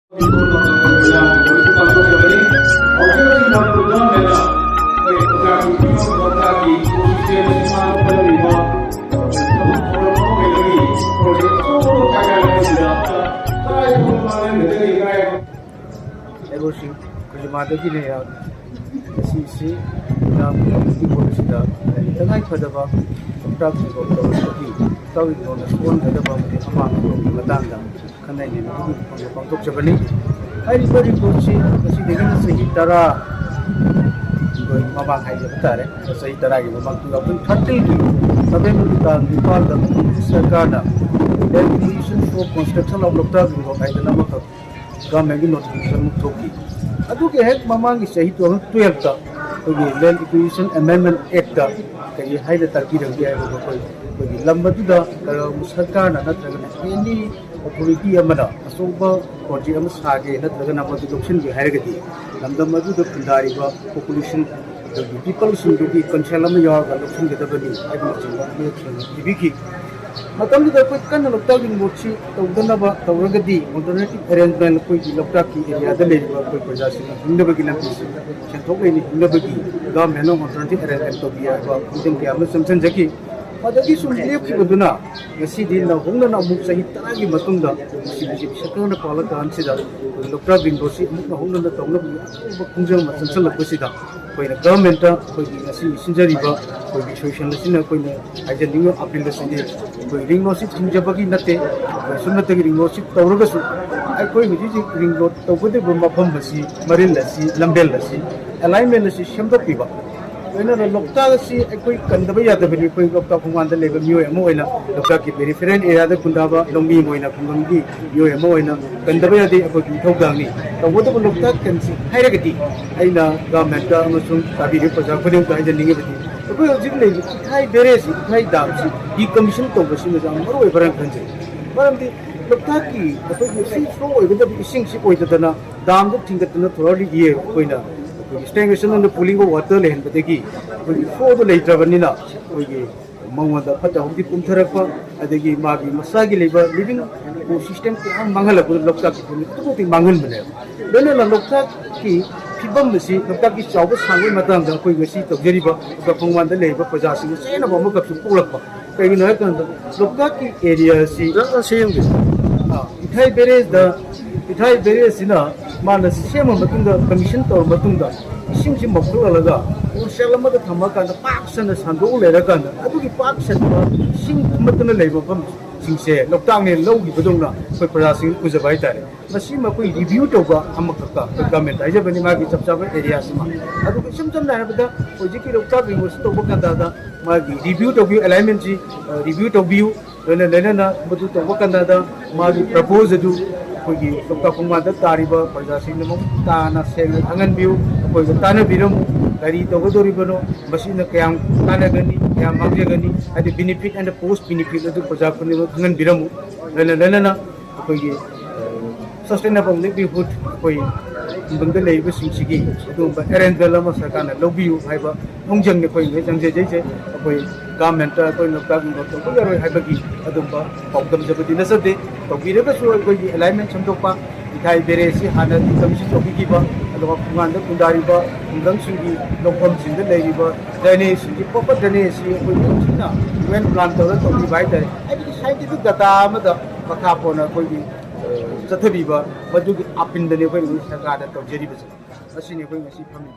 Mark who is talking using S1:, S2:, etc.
S1: Everything, because mother didn't have CC, the night for the box, subtracting of the talking on the phone to the bomb, the Madame, Canadian, from the Japanese. I very good see the beginning say Tara going Mama Hayatare, say Tara, Mama, 30 November, we call them Sargana. Then the for construction of Loktak by the number of government notification Toki. Aduke head Mamang is a 12 Land Acquisition Amendment Act, the high the Turkey of the Lumber to the Musakana, not any authority Amada, a sober or James Hage, not the number of adoption we Hargati, and the Madu the Kundariva population. The people should be Conchalam York adoption the W. I don't know. Matam the quick kind of talking Mochi, Taudanaba, Tauragadi, alternative arrangement, quick Loktaki, area the lady of quick possession, Hindabagi, Chantoki, Hindabagi, government alternative arrangement to be about putting the Amazon Jackie. But the issue is Duna, the city in the Hungana Musa, Tagi Matunda, Shakana Palaka, and Sida, Loktak in Bosi, Hungana, the Punjam, and Sala Pusida. For the government, for the Sinjariba, for the social listener, for the Identity of the city, for ring nosit, Sinjabagi Nate, for Sunata ring nosit, Tauragasu. I call it ring road, Tawadi Bumapam, Marine Lassi, Lambel Lassi, alignment Lassi, Shamba Piba. When a Loktak, a quick Kandabaya, the very quick Loktak from the level Moina, Loktak, very different area, the Kundaba, Longi Moina, Kungi, Moina, Kandabaya, the Togani. The water Loktak can see Hiragati, Aina, government, Muslim, Tabi, Pazapur, the Ningati. The way of Jimmy, high Beresi, high dams, decommissioned Tobashi, more over a country. But the Loktaki, the sea flow with the fishing ship with the dam, the thing that not thoroughly year, Koina. Extinguishing on the pooling of water land, but the key. Before the later Vanilla, we gave Mama the Pata of the Puntarapa, at the Magi Masagi labor, living system Mangala would look up to the Mangal. Then a Loktak key, Pibamasi, Loktaki Chavas, Hangi Madame, the Queen seat of Jeriba, the Pongwan the labor possessing the same of Moka to Pulapa. Loktaki area, see, that's same. It had berries in a man, same of Matunda, commission or Matunda. Sing him of Lulaga, who Shalama the Tamaka and the Parks and the Sando Leragana. I took the Parks and sing Matuna labor from Sing, Loktak and Logi Baduna for Prasing Kuzavita. Masima could review over Amakaka, the government. I have any markets of several areas. I took some time after Ojiki Loktak was to Bokanda, Magi, review of you, alignment, review of you, when a Lenana, Batuta Bokanda, Magi proposed to do. Loktak Tariba, Pajasin, Tana, Sagan, Hangan for the Tana Birum, Kari, the Vodoribano, Machine Kayam, Tanagani, Yam Magagani, at the benefit and the post benefit of the Pajapani, Hangan Biramu, Lena, sustainable livelihood for Bangale was in Sigi, Aaron Belama Sakana, Lobby, Hiba, Hongjang, the Queen, and JJ, government, Habaki, Adumba, Pogdam Zabadina Sade, but we never saw the alignment from Topa, Itai Beresi, Hana, the Commission of Kiba, and the Commander Kundariba, Mungangsugi, Lokoms in the Labour, Danes, the Papa Danes, when planted of the Vita, I decided to get Makapona, Satabiba, but do up in the level with the garden of Jeribas. A senior going to see from the